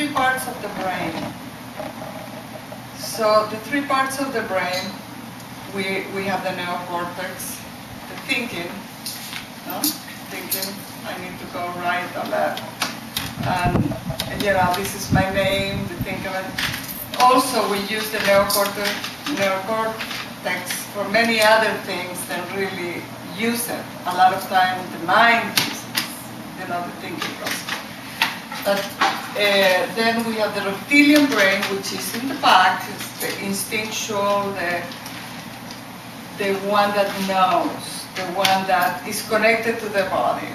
three parts of the brain. So the three parts of the brain, we have the neocortex, the thinking, no? Thinking, I need to go right or left. And you know, this is my name, the think of it. Also, we use the neocortex for many other things than really use it. A lot of time the mind uses, you know, the thinking process. But then we have the reptilian brain, which is in the back. It's the instinctual, the one that knows, the one that is connected to the body,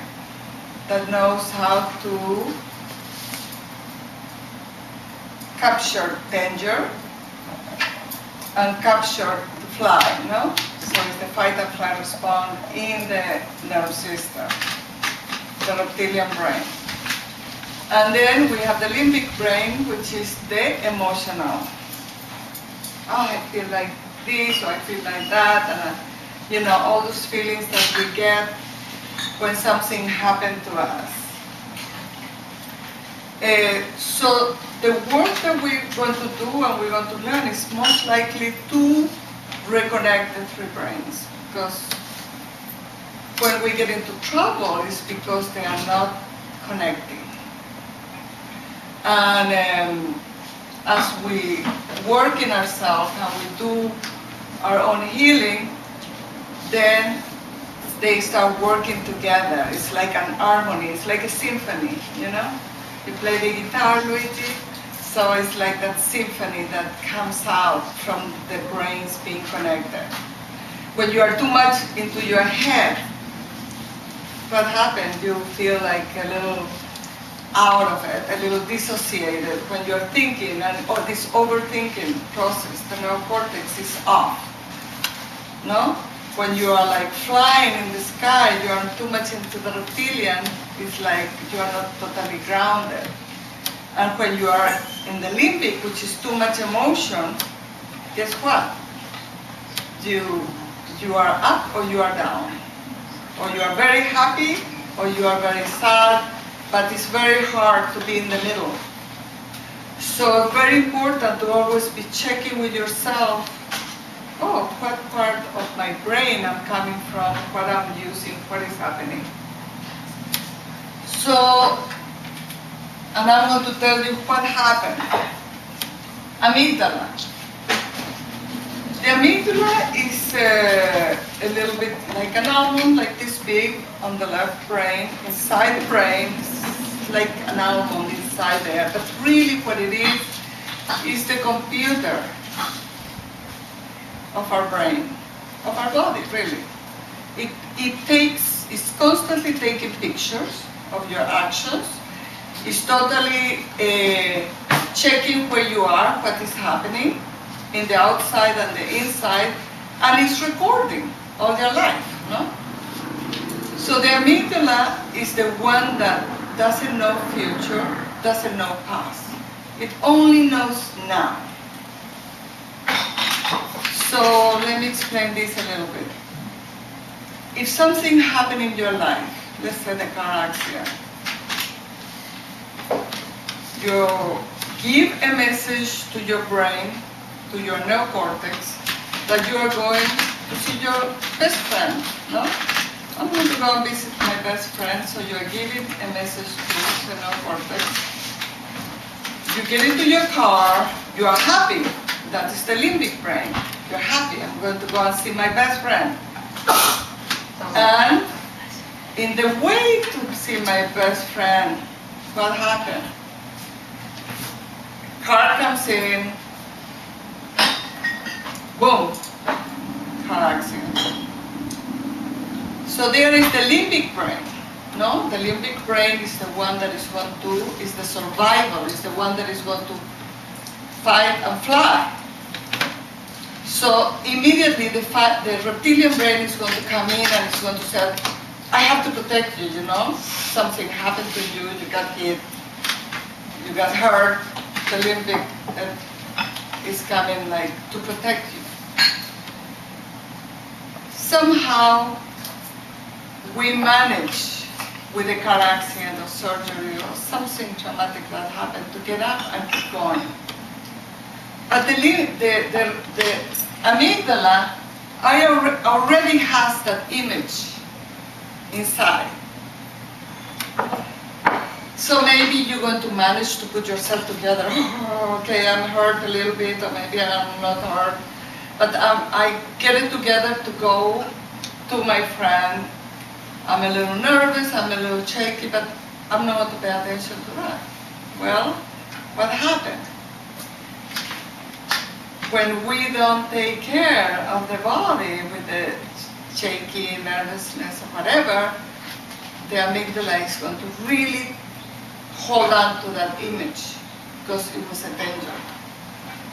that knows how to capture danger and capture the fly, no? So it's the fight and flight response in the nerve system, the reptilian brain. And then we have the limbic brain, which is the emotional. Oh, I feel like this, or I feel like that, and you know, all those feelings that we get when something happened to us. So the work that we're going to do and we're going to learn is most likely to reconnect the three brains. Because when we get into trouble, it's because they are not connecting. And as we work in ourselves and we do our own healing, then they start working together. It's like an harmony, it's like a symphony, you know? You play the guitar, Luigi, so it's like that symphony that comes out from the brains being connected. When you are too much into your head, what happens? You feel like a little out of it, a little dissociated. When you're thinking, and or this overthinking process, the neocortex is off, no? When you are like flying in the sky, you are too much into the reptilian, it's like you are not totally grounded. And when you are in the limbic, which is too much emotion, guess what? You are up or you are down. Or you are very happy or you are very sad, but it's very hard to be in the middle. So it's very important to always be checking with yourself, oh, what part of my brain I'm coming from, what I'm using, what is happening. So, and I'm going to tell you what happened. Amygdala. The amygdala is a little bit like an almond, like this big on the left brain. Inside the brain, it's like an almond inside there. But really what it is the computer of our brain, of our body, really. It's constantly taking pictures of your actions. It's totally checking where you are, what is happening in the outside and the inside, and it's recording all your life, no? So the amygdala is the one that doesn't know future, doesn't know past. It only knows now. So let me explain this a little bit. If something happened in your life, let's say the car accident, you give a message to your brain, to your neocortex, that you are going to see your best friend, no? I'm going to go and visit my best friend, so you're giving a message to the neocortex. You get into your car, you are happy. That is the limbic brain. You're happy, I'm going to go and see my best friend. And in the way to see my best friend, what happened? Car comes in, boom, car accident. So there is the limbic brain, no? The limbic brain is the one that is going to, is the survival, is the one that is going to fight and fly. So immediately the reptilian brain is going to come in and it's going to say, I have to protect you, you know? Something happened to you, you got hit, you got hurt. The limbic is coming like to protect you. Somehow we manage with a car accident or surgery or something traumatic that happened to get up and keep going. But the amygdala already has that image inside. So maybe you're going to manage to put yourself together. Oh, okay, I'm hurt a little bit, or maybe I'm not hurt. But I get it together to go to my friend. I'm a little nervous, I'm a little shaky, but I'm not going to pay attention to that. Well, what happened? When we don't take care of the body with the shaky, nervousness, or whatever, the amygdala is going to really hold on to that image because it was a danger.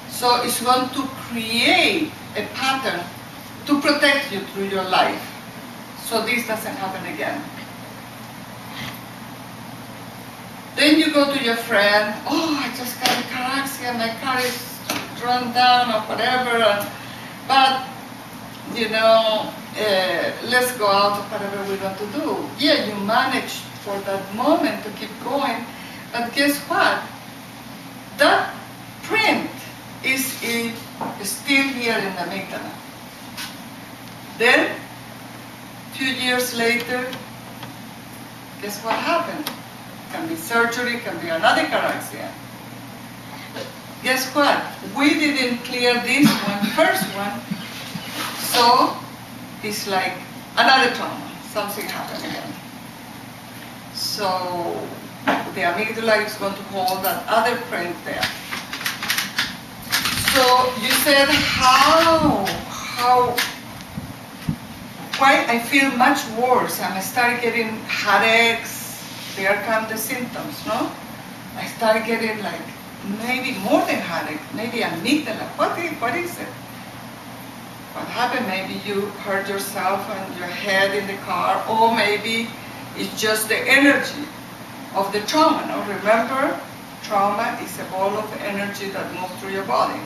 So it's going to create a pattern to protect you through your life, so this doesn't happen again. Then you go to your friend, oh, I just got a car accident, my car is run down or whatever, but you know, let's go out or whatever we're going to do. Yeah, you manage for that moment to keep going, but guess what? That print is still here in the amygdala. Then, a few years later, guess what happened? Can be surgery, can be another car accident. But guess what? We didn't clear this one, first one, so it's like another trauma, something happened again. So the amygdala is going to hold that other print there. So you said why I feel much worse. I start getting headaches. There come the symptoms, no? I start getting like maybe more than headache, maybe amygdala. What is it? What happened? Maybe you hurt yourself and your head in the car, or maybe it's just the energy of the trauma. No? Remember, trauma is a ball of energy that moves through your body.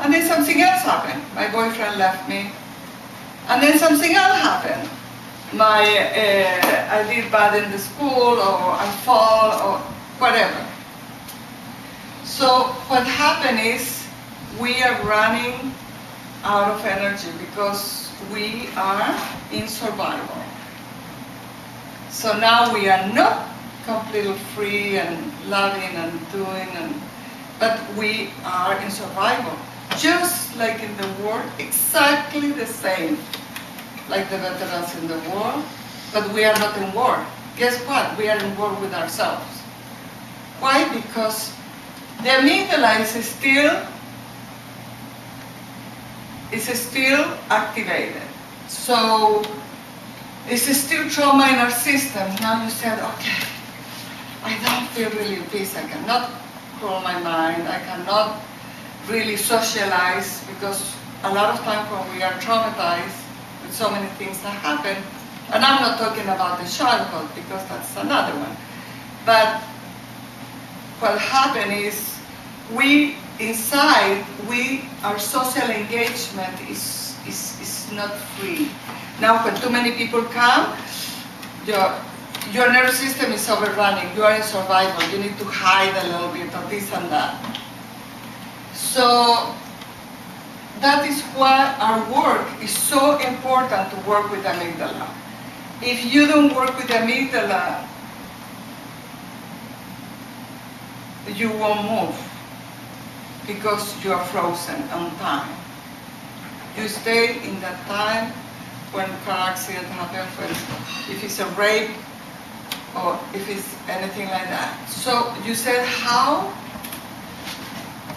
And then something else happened. My boyfriend left me. And then something else happened. I did bad in the school, or I fall, or whatever. So what happened is we are running out of energy because we are in survival. So now we are not completely free and loving and doing, but we are in survival. Just like in the war, exactly the same, like the veterans in the war, but we are not in war. Guess what? We are in war with ourselves. Why? Because the amygdala is still activated. So it's still trauma in our system. Now you said, okay, I don't feel really in peace. I cannot control my mind. I cannot really socialize, because a lot of times when we are traumatized with so many things that happen, and I'm not talking about the childhood because that's another one, but what happened is our social engagement is not free. Now when too many people come, your nervous system is overrunning. You are in survival. You need to hide a little bit of this and that. So that is why our work is so important, to work with amygdala. If you don't work with amygdala, you won't move because you are frozen on time. You stay in that time when car accident happens, if it's a rape or if it's anything like that. So you said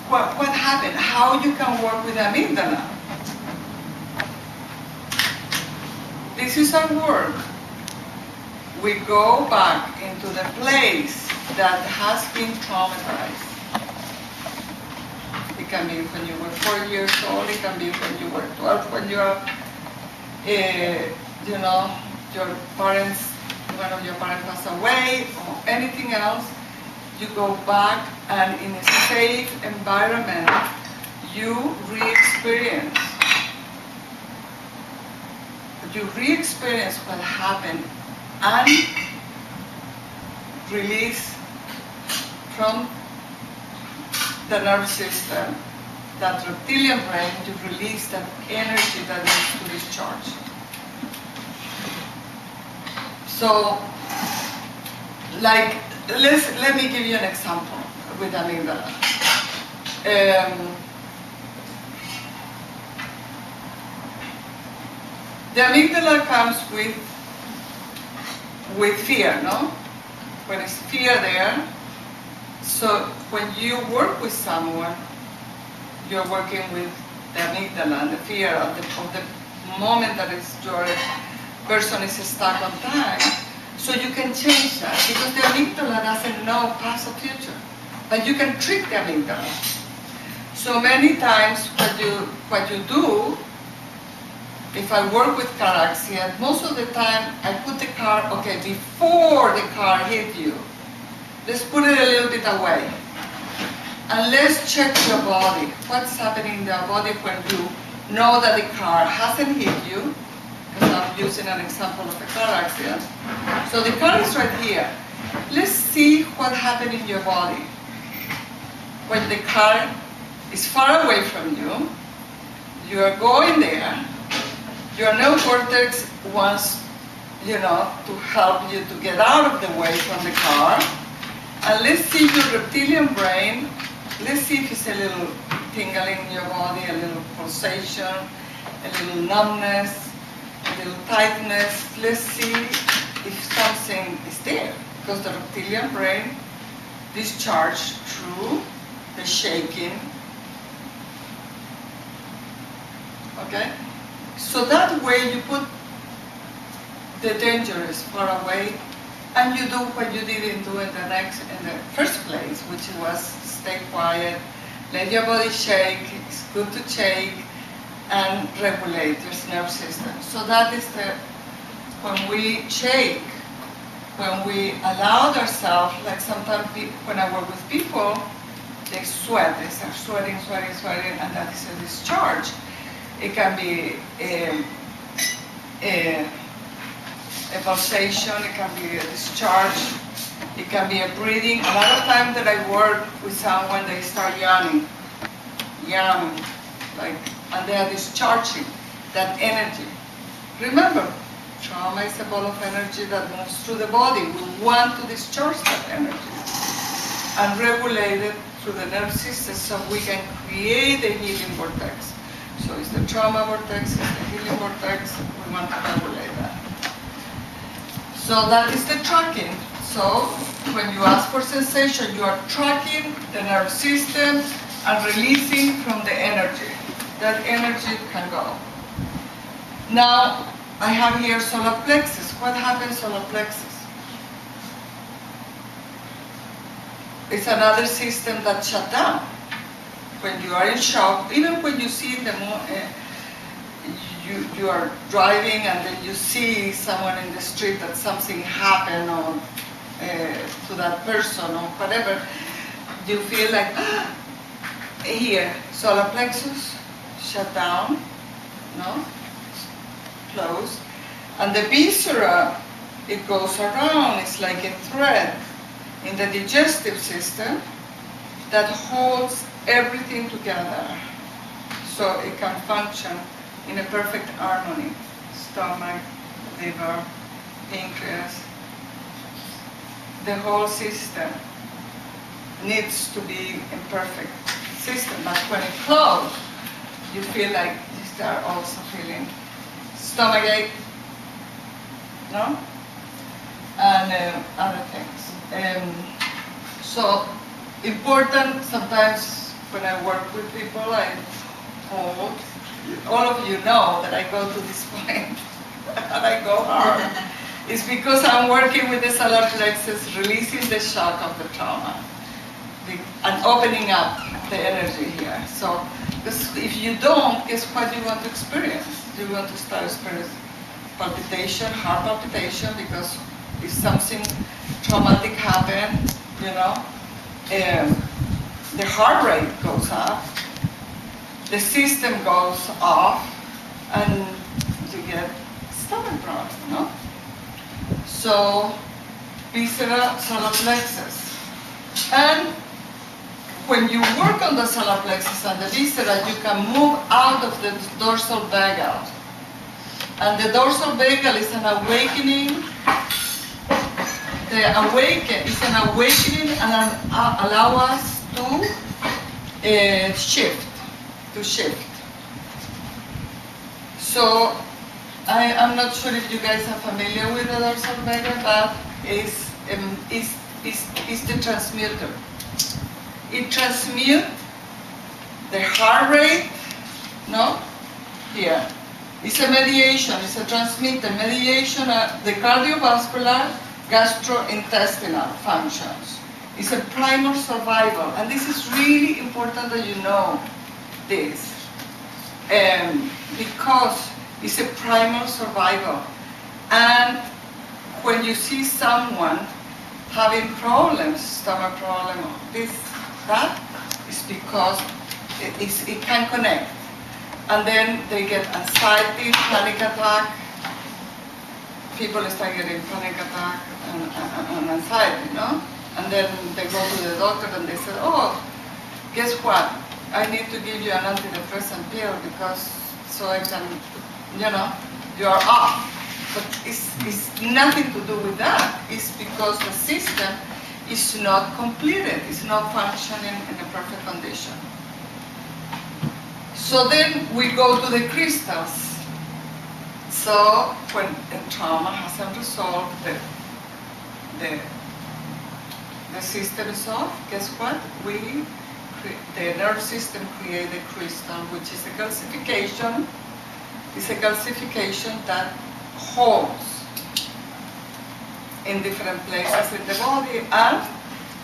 what happened? How you can work with amygdala? This is our work. We go back into the place that has been traumatized. It can be when you were 4 years old. It can be when you were 12. When you are, your parents, one of your parents passed away, or anything else. You go back, and in a safe environment, you re-experience what happened and release from the nervous system, that reptilian brain, to release that energy that needs to discharge. So, like, let me give you an example with amygdala. The amygdala comes with fear, no? When it's fear there, so when you work with someone, you're working with the amygdala and the fear of the moment that your person is stuck on time. So you can change that, because the amygdala doesn't know past or future, but you can trick the amygdala. So many times what you do, if I work with car accident, most of the time I put the car, okay, before the car hit you, let's put it a little bit away. And let's check your body. What's happening in your body when you know that the car hasn't hit you? Because I'm using an example of a car accident. So the car is right here. Let's see what happened in your body. When the car is far away from you, you are going there, your neocortex wants, to help you to get out of the way from the car. And let's see your reptilian brain. Let's see if it's a little tingling in your body, a little pulsation, a little numbness, a little tightness. Let's see if something is there. Because the reptilian brain discharges through the shaking. Okay? So that way you put the dangerous far away, and you do what you didn't do in the first place, which was stay quiet, let your body shake. It's good to shake and regulate your nervous system. So that is when we shake, when we allow ourselves, like sometimes when I work with people, they sweat, they start sweating, and that is a discharge. It can be a pulsation, it can be a discharge, it can be a breathing. A lot of times that I work with someone, they start yawning, and they are discharging that energy. Remember, trauma is a ball of energy that moves through the body. We want to discharge that energy and regulate it through the nervous system so we can create a healing vortex. So it's the trauma vortex, it's the healing vortex, we want to regulate that. So that is the tracking. So when you ask for sensation, you are tracking the nervous system and releasing from the energy. That energy can go. Now, I have here solar plexus. What happens solar plexus? It's another system that shut down. When you are in shock, even when you see you are driving and then you see someone in the street that something happened or to that person or whatever, you feel like, here, solar plexus, shut down, no, closed. And the viscera, it goes around, it's like a thread in the digestive system that holds everything together so it can function in a perfect harmony. Stomach, liver, pancreas, the whole system needs to be in perfect system. But when it closed, you feel like you start also feeling stomach ache, no? And other things. So important sometimes when I work with people, I hold. All of you know that I go to this point and I go hard. It's because I'm working with the solar plexus, releasing the shock of the trauma and opening up the energy here. So, because if you don't, guess what you want to experience? You want to start experiencing palpitation, heart palpitation, because if something traumatic happened, the heart rate goes up, the system goes off, and you get stomach problem, no? So, viscera, solar plexus. And when you work on the solar plexus and the viscera, you can move out of the dorsal vagal. And the dorsal vagal is an awakening. It's an awakening and allow us to shift. So I'm not sure if you guys are familiar with the dorsal vagal, but it's the transmuter. It transmutes the heart rate, no? Here. It's a mediation, it's a transmitter, mediation of the cardiovascular, gastrointestinal functions. It's a primal survival, and this is really important that you know this, because it's a primal survival. And when you see someone having problems, stomach problem, that is because it can connect. And then they get anxiety, panic attack. People start getting panic attack and anxiety, no? And then they go to the doctor and they say, oh, guess what? I need to give you an antidepressant pill because so I can, you are off. But it's nothing to do with that. It's because the system is not completed. It's not functioning in a perfect condition. So then we go to the crystals. So when a trauma hasn't resolved, the system is off, guess what? The nerve system creates a crystal, which is a calcification. It's a calcification that holds in different places in the body and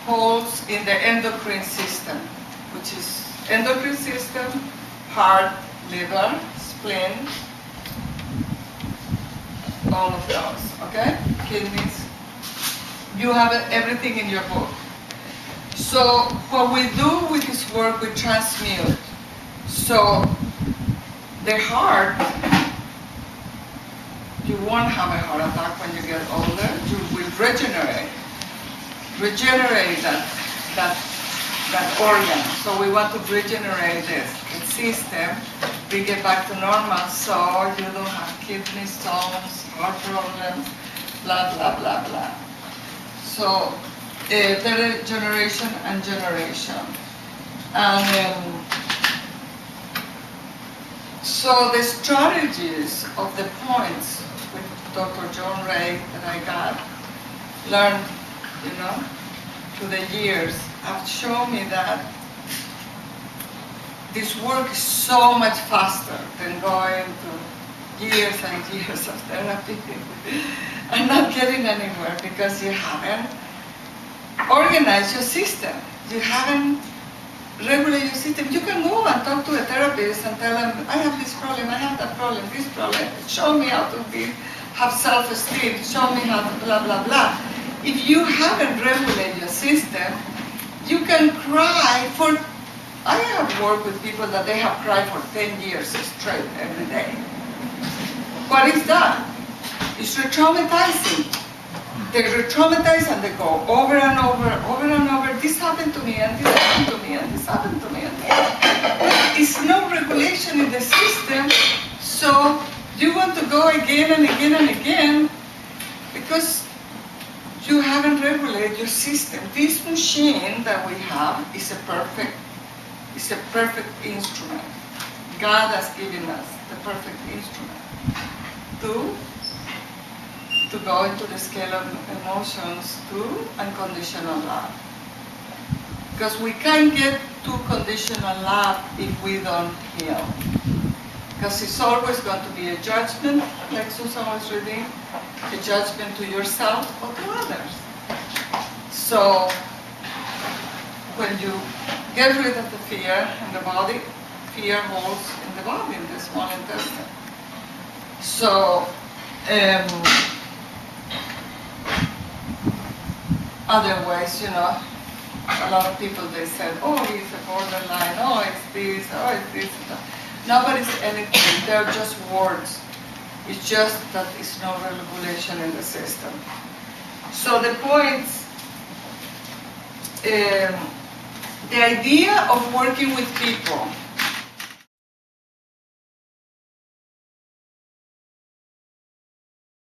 holds in the endocrine system, which is endocrine system, heart, liver, spleen, all of those, okay? Kidneys. You have everything in your book. So what we do with this work, we transmute. So the heart, you won't have a heart attack when you get older. You will regenerate that organ. So we want to regenerate this system, bring it back to normal, so you don't have kidney stones, heart problems, blah, blah, blah, blah. So generation and generation. And so the strategies of the points with Dr. John Ray that I learned, through the years, have shown me that this work is so much faster than going to years and years of therapy and not getting anywhere because you haven't organized your system. You haven't regulated your system. You can go and talk to a therapist and tell them, I have this problem, I have that problem, this problem. Show me how to have self-esteem. Show me how to blah, blah, blah. If you haven't regulated your system, you can cry for... I have worked with people that they have cried for 10 years straight every day. What is that? It's re-traumatizing. They re-traumatize and they go over and over, over and over. This happened to me, and this happened to me, and this happened to me. But it's no regulation in the system, so you want to go again and again and again because you haven't regulated your system. This machine that we have is a perfect instrument. God has given us the perfect instrument to go into the scale of emotions to unconditional love. Because we can't get to conditional love if we don't heal. Because it's always going to be a judgment, like Susan was reading, a judgment to yourself or to others. So when you get rid of the fear in the body, fear holds in the body, in the small intestine. So, other ways, a lot of people, they said, oh, it's a borderline, oh, it's this, oh, it's this. Nobody's anything, they're just words. It's just that it's no regulation in the system. So the point, the idea of working with people